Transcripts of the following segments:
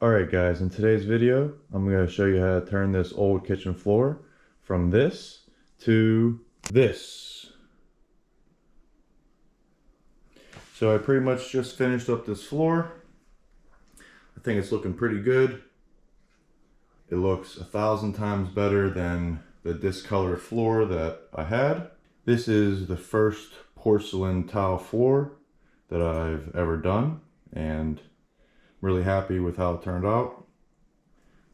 Alright guys, in today's video, I'm going to show you how to turn this old kitchen floor from this to this. So I pretty much just finished up this floor. I think it's looking pretty good. It looks 1,000 times better than the discolored floor that I had. This is the first porcelain tile floor that I've ever done, and I'm really happy with how it turned out.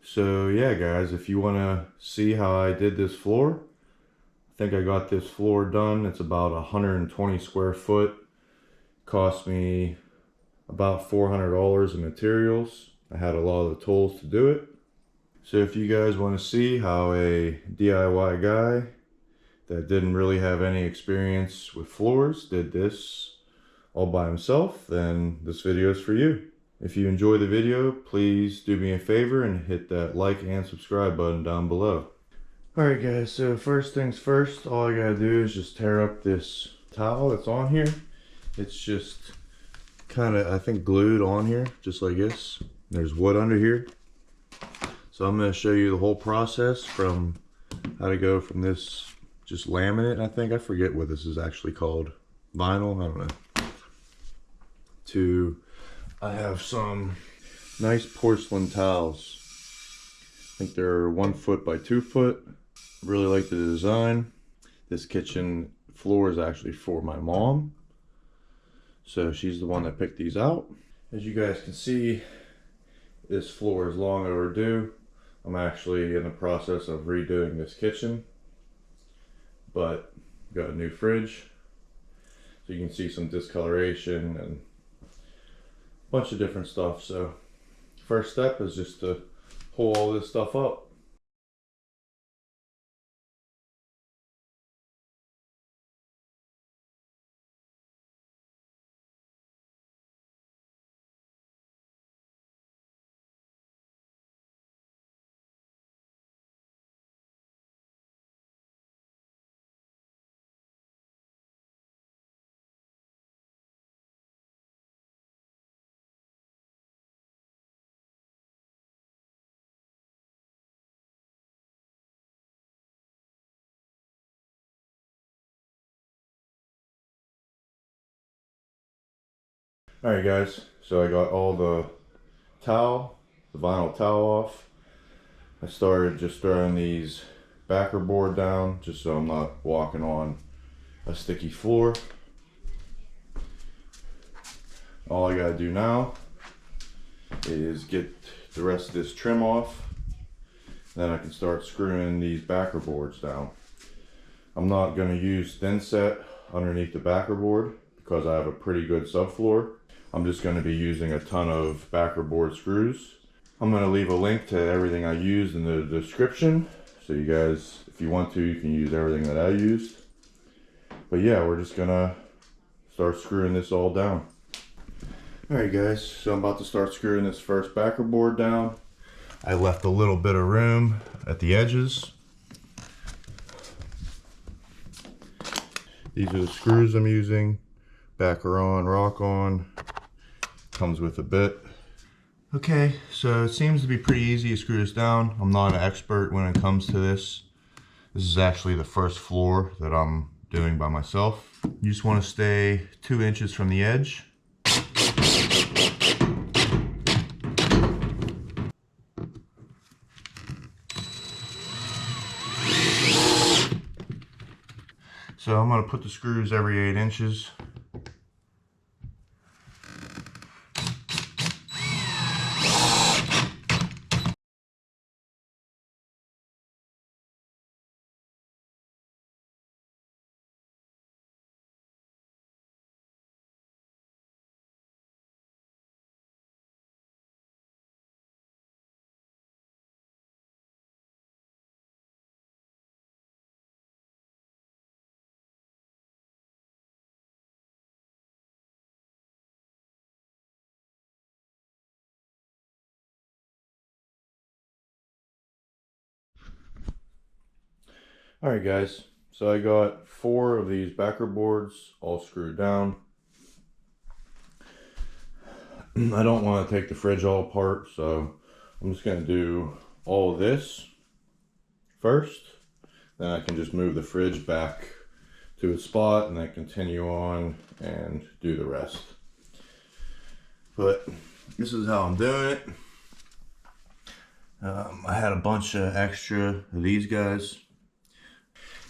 So yeah guys, if you want to see how I did this floor, I think I got this floor done. It's about 120 square foot. Cost me about $400 in materials. I had a lot of the tools to do it. So if you guys want to see how a DIY guy that didn't really have any experience with floors did this all by himself, then this video is for you. If you enjoy the video, please do me a favor and hit that like and subscribe button down below. Alright guys, so first things first, all I gotta do is just tear up this towel that's on here. It's just kind of, I think, glued on here, just like this. There's wood under here. So I'm going to show you the whole process from how to go from this just laminate, I think, I forget what this is actually called. Vinyl, I don't know. To, I have some nice porcelain towels. I think they're 1 foot by 2 foot. Really like the design. This kitchen floor is actually for my mom. So she's the one that picked these out. As you guys can see, this floor is long overdue. I'm actually in the process of redoing this kitchen, but got a new fridge. So you can see some discoloration and a bunch of different stuff. So first step is just to pull all this stuff up. Alright guys, so I got all the vinyl towel off. I started just throwing these backer board down just so I'm not walking on a sticky floor. All I gotta do now is get the rest of this trim off. Then I can start screwing these backer boards down. I'm not gonna use thin set underneath the backer board because I have a pretty good subfloor. I'm just going to be using a ton of backer board screws. I'm going to leave a link to everything I used in the description. So you guys, if you want to, you can use everything that I used. But yeah, we're just going to start screwing this all down. Alright guys, so I'm about to start screwing this first backer board down. I left a little bit of room at the edges. These are the screws I'm using. Backer on, rock on. Comes with a bit. Okay, so it seems to be pretty easy to screw this down. I'm not an expert when it comes to this. This is actually the first floor that I'm doing by myself. You just want to stay 2 inches from the edge. So I'm going to put the screws every 8 inches. Alright guys, so I got 4 of these backer boards all screwed down. I don't want to take the fridge all apart, so I'm just going to do all of this first. Then I can just move the fridge back to its spot and then continue on and do the rest. But this is how I'm doing it. I had a bunch of extra of these guys.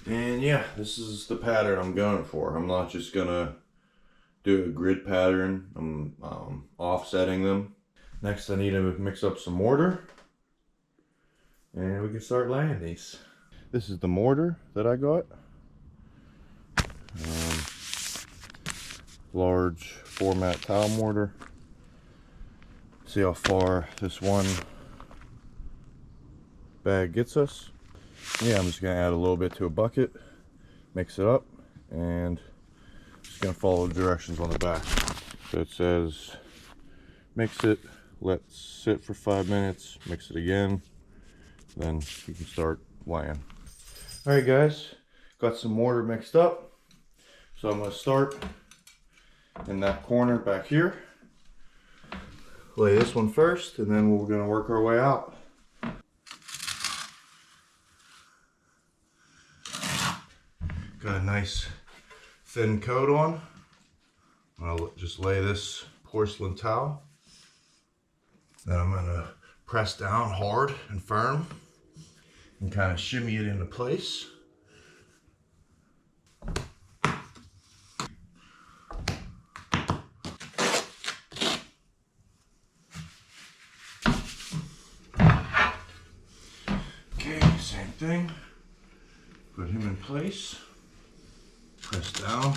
And yeah, this is the pattern I'm going for. I'm not just gonna do a grid pattern. I'm offsetting them. Next I need to mix up some mortar. And we can start laying these. This is the mortar that I got. Large format tile mortar. See how far this one bag gets us. Yeah, I'm just gonna add a little bit to a bucket, mix it up, and just gonna follow the directions on the back. So it says mix it, let sit for 5 minutes, mix it again, then you can start laying. Alright guys, got some mortar mixed up. So I'm gonna start in that corner back here. Lay this one first, and then we're gonna work our way out. Got a nice thin coat on. I'll just lay this porcelain towel. Then I'm gonna press down hard and firm and kind of shimmy it into place. Okay, same thing. Put him in place. Press down.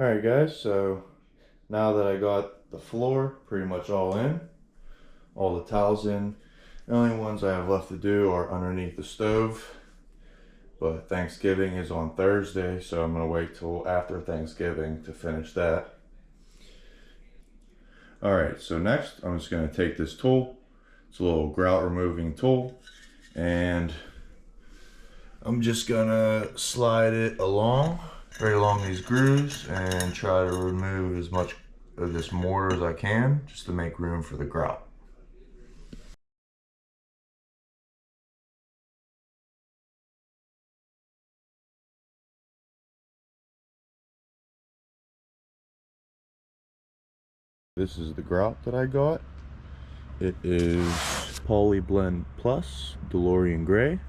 Alright guys, so now that I got the floor pretty much all in, all the tiles in, the only ones I have left to do are underneath the stove. But Thanksgiving is on Thursday, so I'm going to wait till after Thanksgiving to finish that. Alright, so next I'm just going to take this tool. It's a little grout removing tool, and I'm just going to slide it along, right along these grooves, and try to remove as much of this mortar as I can, just to make room for the grout. This is the grout that I got. It is Polyblend Plus DeLorean Gray.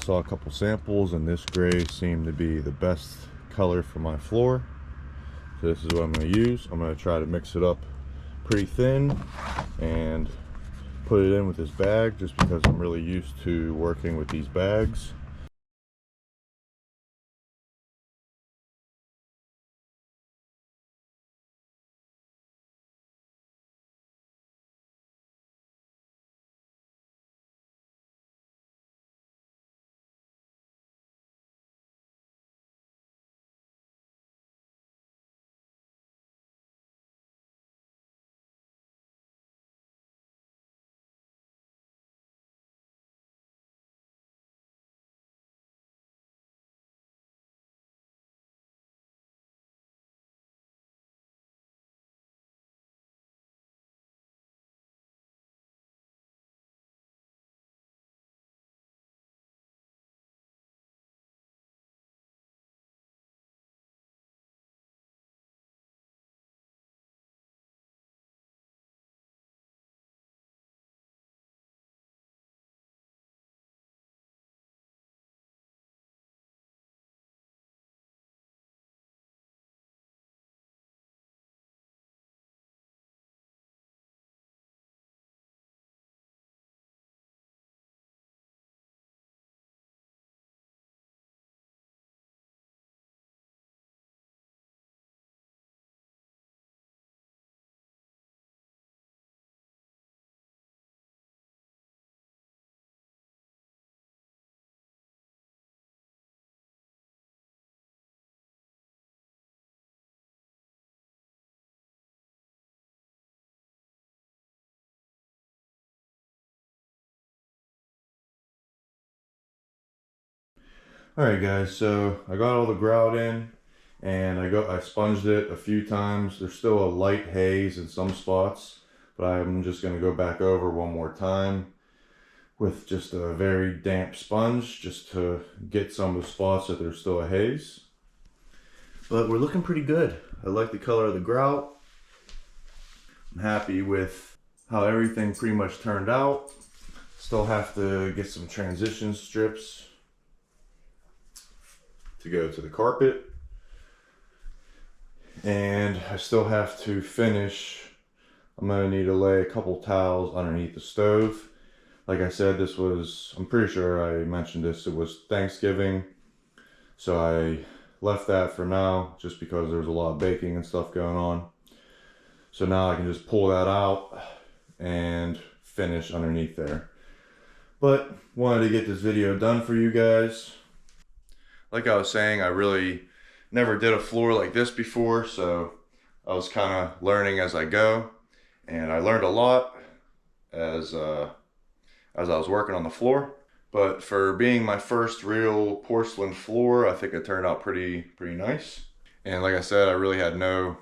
Saw a couple samples and this gray seemed to be the best color for my floor. So this is what I'm going to use. I'm going to try to mix it up pretty thin and put it in with this bag, just because I'm really used to working with these bags. Alright guys, so I got all the grout in and I sponged it a few times. There's still a light haze in some spots, but I'm just going to go back over one more time with just a very damp sponge, just to get some of the spots that there's still a haze. But we're looking pretty good. I like the color of the grout. I'm happy with how everything pretty much turned out. Still have to get some transition strips to go to the carpet, and I still have to finish. I'm gonna need to lay a couple towels underneath the stove. Like I said, I'm pretty sure I mentioned this, it was Thanksgiving, so I left that for now just because there's a lot of baking and stuff going on. So now I can just pull that out and finish underneath there. But wanted to get this video done for you guys. Like I was saying, I really never did a floor like this before, so I was kind of learning as I go, and I learned a lot as I was working on the floor. But for being my first real porcelain floor, I think it turned out pretty nice. And like I said, I really had no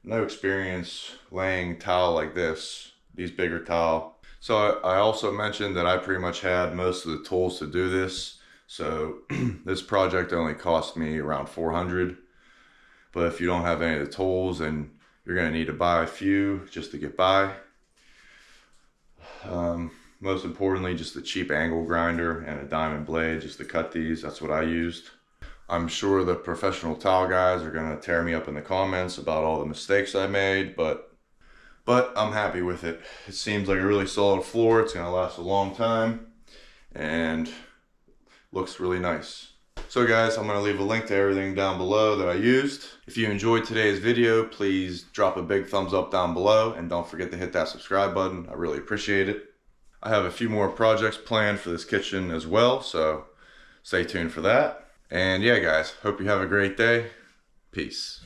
experience laying tile like this, these bigger tile. So I also mentioned that I pretty much had most of the tools to do this. So this project only cost me around $400, but if you don't have any of the tools, then you're going to need to buy a few just to get by. Most importantly, just a cheap angle grinder and a diamond blade just to cut these. That's what I used. I'm sure the professional tile guys are going to tear me up in the comments about all the mistakes I made, but I'm happy with it. It seems like a really solid floor. It's going to last a long time and looks really nice. So guys, I'm gonna leave a link to everything down below that I used. If you enjoyed today's video, please drop a big thumbs up down below and don't forget to hit that subscribe button. I really appreciate it. I have a few more projects planned for this kitchen as well, so stay tuned for that. And yeah guys, hope you have a great day. Peace.